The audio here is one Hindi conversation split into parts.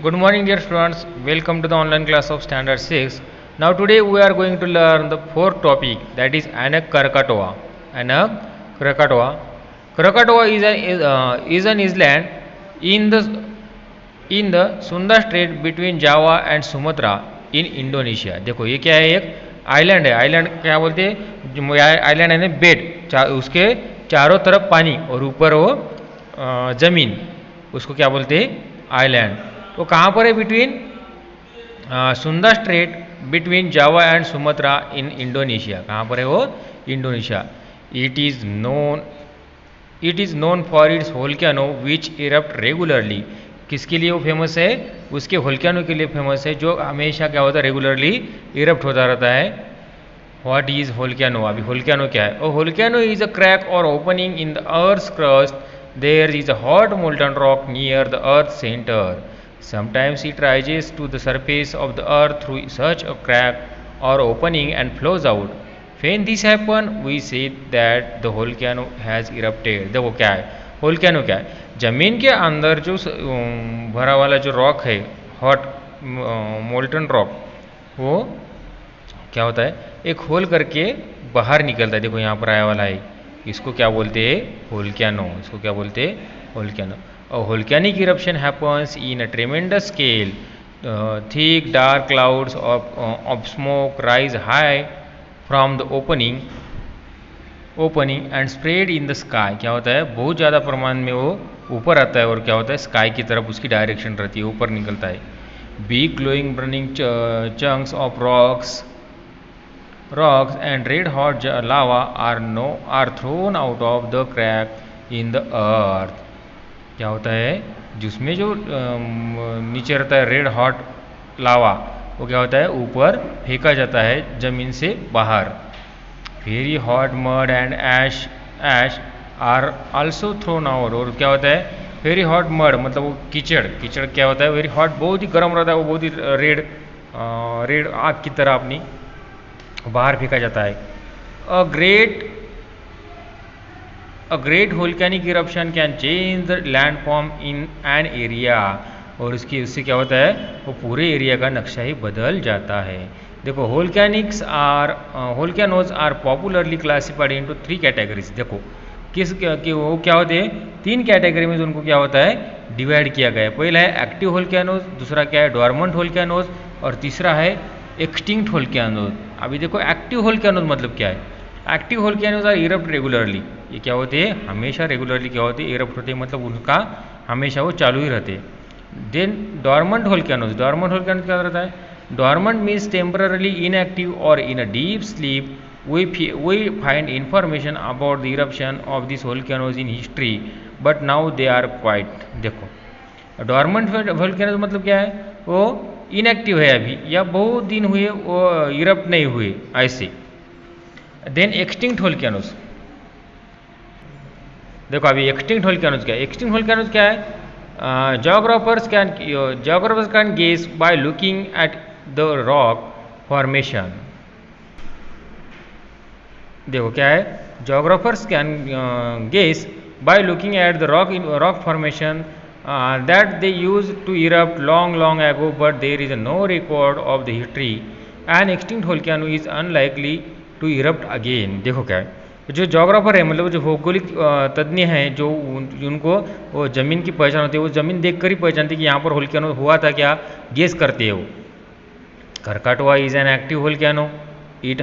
Good morning, dear students. Welcome to the online class of Standard 6. Now, today we are going to learn the fourth topic, that is Anak Krakatoa. Anak Krakatoa. Krakatoa is an island in the Sunda Strait between Java and Sumatra in Indonesia. देखो ये क्या है, एक आइलैंड है. आइलैंड क्या बोलते हैं, आइलैंड है ना, बेड, उसके चारों तरफ पानी और ऊपर वो ज़मीन, उसको क्या बोलते हैं, आइलैंड. वो कहाँ पर है, between Sunda straight between Java and Sumatra in Indonesia. कहाँ पर है वो, Indonesia. It is known for its volcano which erupt regularly. किसके लिए वो फेमस है, उसके वोल्केनो के लिए फेमस है, जो हमेशा क्या होता है, रेगुलरली इरप्ट होता रहता है. What is volcano. अभी वोल्केनो क्या है, volcano is a crack or opening in the earth crust. There is a hot molten rock near the earth centre. Sometimes it rises to the surface of the earth through such a crack or opening and flows out. When this happens, we say that the volcano has erupted. देखो क्या है, volcano क्या है, जमीन के अंदर जो भरा वाला जो रॉक है, हॉट मोल्टन रॉक, वो क्या होता है, एक होल करके बाहर निकलता है. देखो यहाँ पर आया वाला है, इसको क्या बोलते हैं, वोल्केनो. इसको क्या बोलते हैं, volcano. A volcanic eruption happens in a tremendous scale. Thick dark clouds of smoke rise high from the opening and spread in the sky. क्या होता है, बहुत ज़्यादा प्रमाण में वो ऊपर आता है और क्या होता है, स्काई की तरफ उसकी डायरेक्शन रहती है, ऊपर निकलता है. Big glowing burning chunks of rocks and red hot lava are thrown out of the crack in the earth. क्या होता है, जिसमें जो नीचे रहता है रेड हॉट लावा, वो क्या होता है, ऊपर फेंका जाता है ज़मीन से बाहर. Very hot mud and ash are also thrown out. और क्या होता है, वेरी हॉट मड मतलब वो कीचड़ क्या होता है, वेरी हॉट बहुत ही गर्म रहता है, वो बहुत ही रेड आग की तरह अपनी बाहर फेंका जाता है. A great volcanic eruption can change the landform in an area. और उससे क्या होता है, वो पूरे एरिया का नक्शा ही बदल जाता है. देखो volcanoes are popularly classified into 3 categories. देखो कि वो क्या होते हैं, 3 कैटेगरी में उनको क्या होता है, डिवाइड किया गया है. पहला है एक्टिव वोल्केनोज, दूसरा क्या है, डोरमेंट वोल्केनोज, और तीसरा है एक्सटिंक्ट वोल्केनोज. अभी देखो एक्टिव वोल्केनोज मतलब क्या है. Active volcanoes are erupt regularly. ये क्या होते हैं, हमेशा रेगुलरली क्या होते हैं, इरप्ट होते हैं, मतलब उनका हमेशा वो चालू ही रहते हैं. देन डोरमेंट वोल्केनोज क्या रहता है, डोरमेंट मीन्स टेम्पररली इनएक्टिव और in a deep sleep. we find information about the eruption of these volcanoes in history but now they are quiet. देखो डोरमेंट वोल्केनोज मतलब क्या है, वो इनएक्टिव है अभी, या बहुत दिन हुए वो इरप्ट नहीं हुए ऐसे. Then extinct volcanoes. देखो अभी एक्सटिंक्ट वोल्केनोज क्या है, एक्सटिंक्ट वोल्केनोज क्या है, geographers can guess by looking at the rock formation. देखो क्या है, geographers can guess by looking at the rock formation that they used to erupt long ago, but there is no record of the history. An extinct volcano is unlikely to erupt again. देखो क्या है, जो जोग्राफर है, मतलब जो भौगोलिक तज्ञ हैं, जो उनको वो ज़मीन की पहचान होती है, वो ज़मीन देखकर ही पहचानती है कि यहाँ पर वोल्केनो हुआ था क्या, गेस करते हैं वो. Krakatoa is an active volcano. It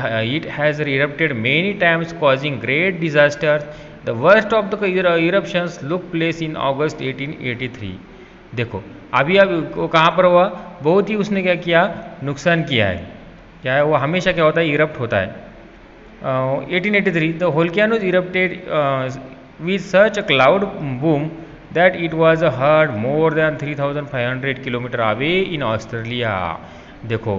has erupted many times causing great disasters. The worst of the eruptions took place in August 1883. देखो अभी वो कहाँ पर हुआ, बहुत ही उसने क्या किया, नुकसान किया है. क्या है, वो हमेशा क्या होता है, इरप्ट होता है. 1883, the volcano erupted with such a cloud boom that it was heard more than 3,500 kilometre away in Australia. देखो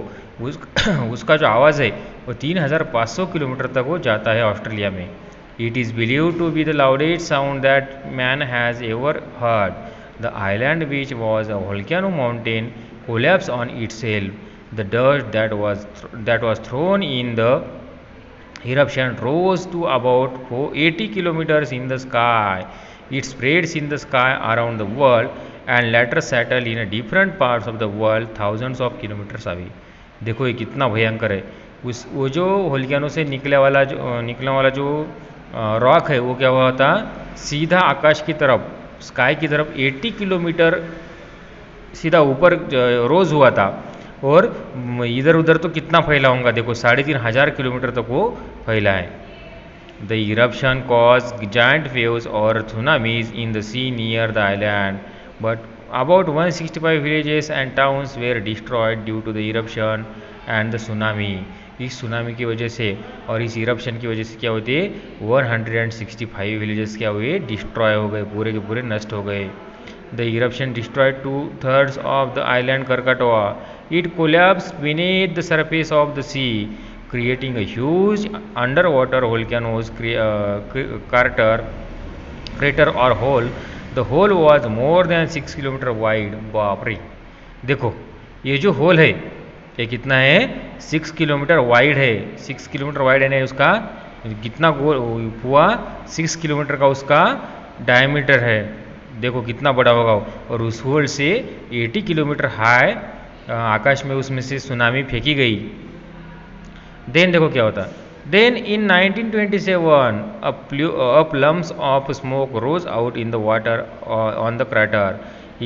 उसका जो आवाज़ है वो 3,500 किलोमीटर तक वो जाता है ऑस्ट्रेलिया में. It is believed to be the loudest sound that man has ever heard. The island, which was a volcano mountain, collapsed on itself. The dust that was thrown in the eruption rose to about 80 kilometers in the sky. It spreads in the sky around the world and later settled in a different parts of the world thousands of kilometers away. देखो ये कितना भयंकर है। उस वो जो होलिकानो से निकलने वाला जो रॉक है वो क्या हुआ था, सीधा आकाश की तरफ, स्काई की तरफ 80 किलोमीटर सीधा ऊपर रोज हुआ था। और इधर उधर तो कितना फैला होगा देखो, 3,500 किलोमीटर तक वो फैला है। The eruption caused giant waves or tsunamis in the sea near the island, but about 165 villages and towns were destroyed due to the eruption and the tsunami. इस सुनामी की वजह से और इस इरप्शन की वजह से क्या होते, 165 विलेजेस क्या हुए, डिस्ट्रॉय हो गए, पूरे के पूरे नष्ट हो गए। The eruption destroyed 2/3 of the island Krakatoa. It collapsed beneath the surface of the sea, creating a huge underwater volcano's crater or hole. The hole was more than 6 kilometre wide. बाप रे, देखो ये जो होल है ये कितना है, 6 किलोमीटर वाइड है। 6 किलोमीटर वाइड है ना, उसका कितना गोल हुआ, 6 किलोमीटर का उसका डायमीटर है। देखो कितना बड़ा होगा। और उस होल से 80 किलोमीटर हाई आकाश में उसमें से सुनामी फेंकी गई। देन देखो क्या होता, then in 1927 a plums of smoke rose out in the water on the crater.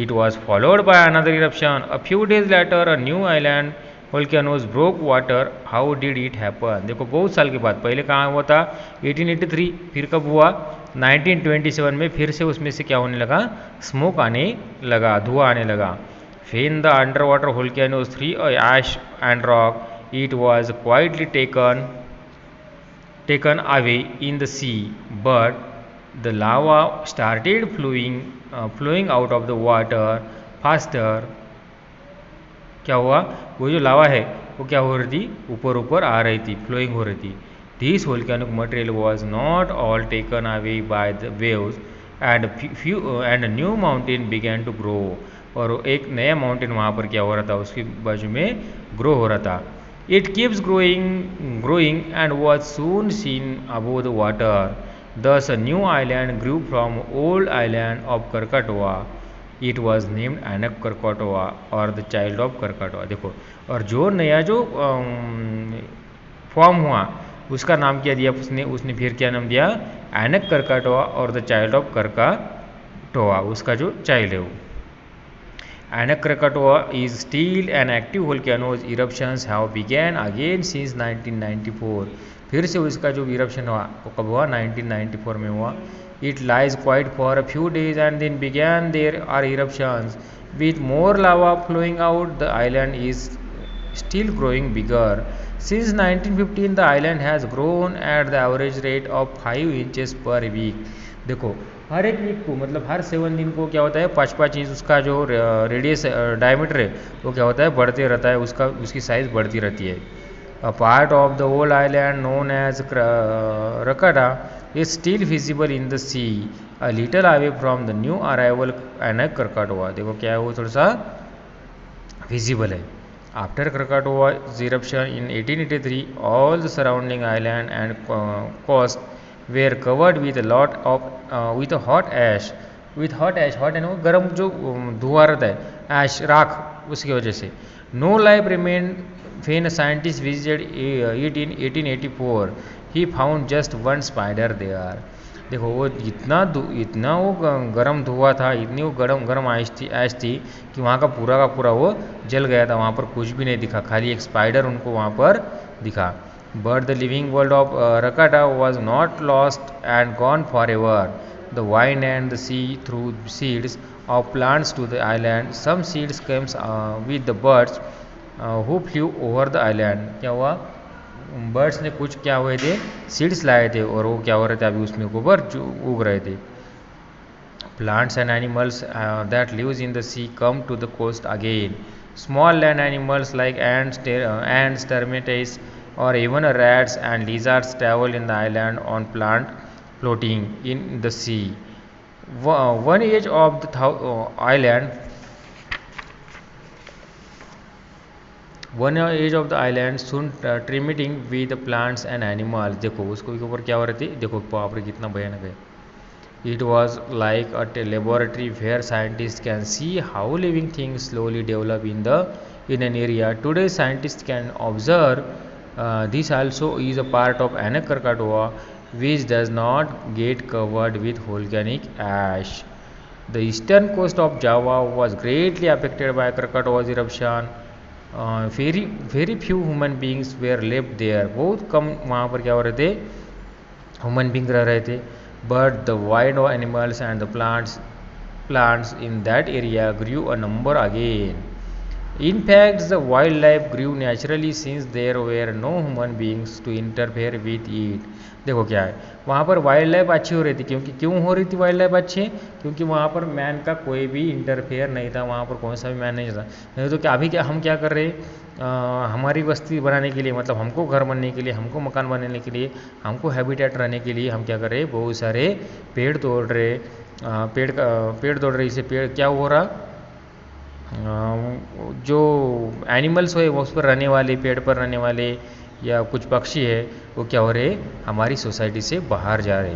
It was followed by another eruption. A few days later a new island volcanoes broke water. How did it happen? देखो बहुत साल के बाद, पहले कहाँ हुआ था 1883, फिर कब हुआ 1927 में, फिर से उसमें से क्या होने लगा, स्मोक आने लगा, धुआं आने लगा। When the underwater volcanoes threw ash and rock, it was quietly taken away in the sea, but the lava started flowing out of the water faster. क्या हुआ, वो जो लावा है वो क्या हो रही थी, ऊपर ऊपर आ रही थी, फ्लोइंग हो रही थी। This volcanic material was not all taken away by the waves, and a new mountain began to grow. और एक नया माउंटेन वहाँ पर क्या हो रहा था, उसके बाजू में ग्रो हो रहा था। It keeps growing and was soon seen above the water. Thus a new island grew from old island of Krakatoa. It was named Anak Krakatoa or the child of Krakatoa. देखो, और जो नया जो फॉर्म हुआ उसका नाम क्या दिया उसने फिर क्या नाम दिया, एनक करकाटोआ और द चाइल्ड ऑफ करकाटोआ, उसका जो चाइल्ड है वो। Anak Krakatoa is still an active volcanoes. Eruptions have began again since 1994। फिर से उसका जो इरप्शन हुआ वो कब हुआ, 1994 में हुआ। It lies quiet for a few days and then began there are eruptions with more lava flowing out. The island is still growing bigger. Since 1915 the island has grown at the average rate of 5 inches per week. देखो हर एक वीक को, मतलब हर 7 दिन को क्या होता है, 5-5 इंच उसका जो रेडियस डायमीटर है वो क्या होता है, बढ़ते रहता है, उसकी साइज बढ़ती रहती है। A part of the whole island known as Krakata is still visible in the sea a little away from the new arrival Anak Krakatoa. देखो क्या है, वो थोड़ा सा विजिबल है। After Krakatoa's eruption in 1883, all the surrounding island and coast were covered with with hot ash. With hot ash, hot है ना, गर्म जो धुआं रहता है, ash राख, उसकी वजह से। No life remained when a scientist visited it in 1884. He found just one spider there. देखो वो इतना वो गर्म धुआं था, इतनी वो गर्म ऐश थी कि वहाँ का पूरा वो जल गया था, वहाँ पर कुछ भी नहीं दिखा, खाली एक स्पाइडर उनको वहाँ पर दिखा। But the living world of Rakata was not lost and gone forever. The wind and the sea through seeds of plants to the island. Some seeds came with the birds who flew over the island. क्या हुआ, बर्ड्स ने कुछ क्या हुए थे, सीड्स लाए थे, और वो क्या हो रहे थे, अभी उसमें ऊपर उग रहे थे। Plants and animals that lives in the sea come to the coast again. Small land animals like ants, termites, or even rats and lizards travel in the island on plant floating in the sea. One edge of the island soon teeming with plants and animals. देखो उसको ऊपर क्या हो रहे थे, देखो बाप रे कितना भयानक है। It was like a laboratory where scientists can see how living things slowly develop in an area. Today, scientists can observe this also is a part of Anak Krakatoa, which does not get covered with volcanic ash. The eastern coast of Java was greatly affected by Krakatoa's eruption. Very few human beings were left there. बहुत कम वहाँ पर क्या हो रहे थे, ह्यूमन बींग रह रहे थे. But the wild animals and the plants in that area grew a number again. In fact, the wildlife grew naturally since there were no human beings to interfere with it. देखो क्या है, वहाँ पर वाइल्ड लाइफ अच्छी हो रही थी. क्यों हो रही थी वाइल्ड लाइफ अच्छी? क्योंकि वहाँ पर मैन का कोई भी इंटरफेयर नहीं था, वहाँ पर कौन सा भी मैन नहीं था. नहीं तो क्या अभी क्या हम क्या कर रहे हैं, हमारी बस्ती बनाने के लिए, मतलब हमको घर बनने के लिए, हमको मकान बनाने के लिए, हमको हैबिटेट रहने के लिए हम क्या कर रहे हैं, बहुत सारे पेड़ तोड़ रहे. पेड़ तोड़ रहे, इससे पेड़ क्या हो रहा, जो एनिमल्स है उस पर रहने वाले, पेड़ पर रहने वाले या कुछ पक्षी है, वो क्या हो रहे, हमारी सोसाइटी से बाहर जा रहे.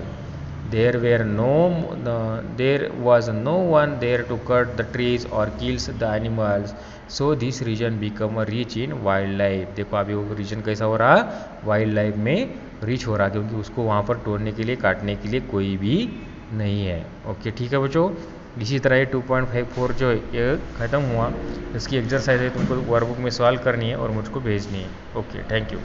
There was no one there to cut the trees और kills the animals. So this region become rich in wildlife. देखो अभी वो रीजन कैसा हो रहा, वाइल्ड लाइफ में रिच हो रहा, क्योंकि उसको वहाँ पर तोड़ने के लिए, काटने के लिए कोई भी नहीं है. ओके ठीक है बच्चों, इसी तरह ये 2.54 जो ये ख़त्म हुआ. इसकी एक्सरसाइज है, तुमको वर्कबुक में सॉल्व करनी है और मुझको भेजनी है. Okay thank you.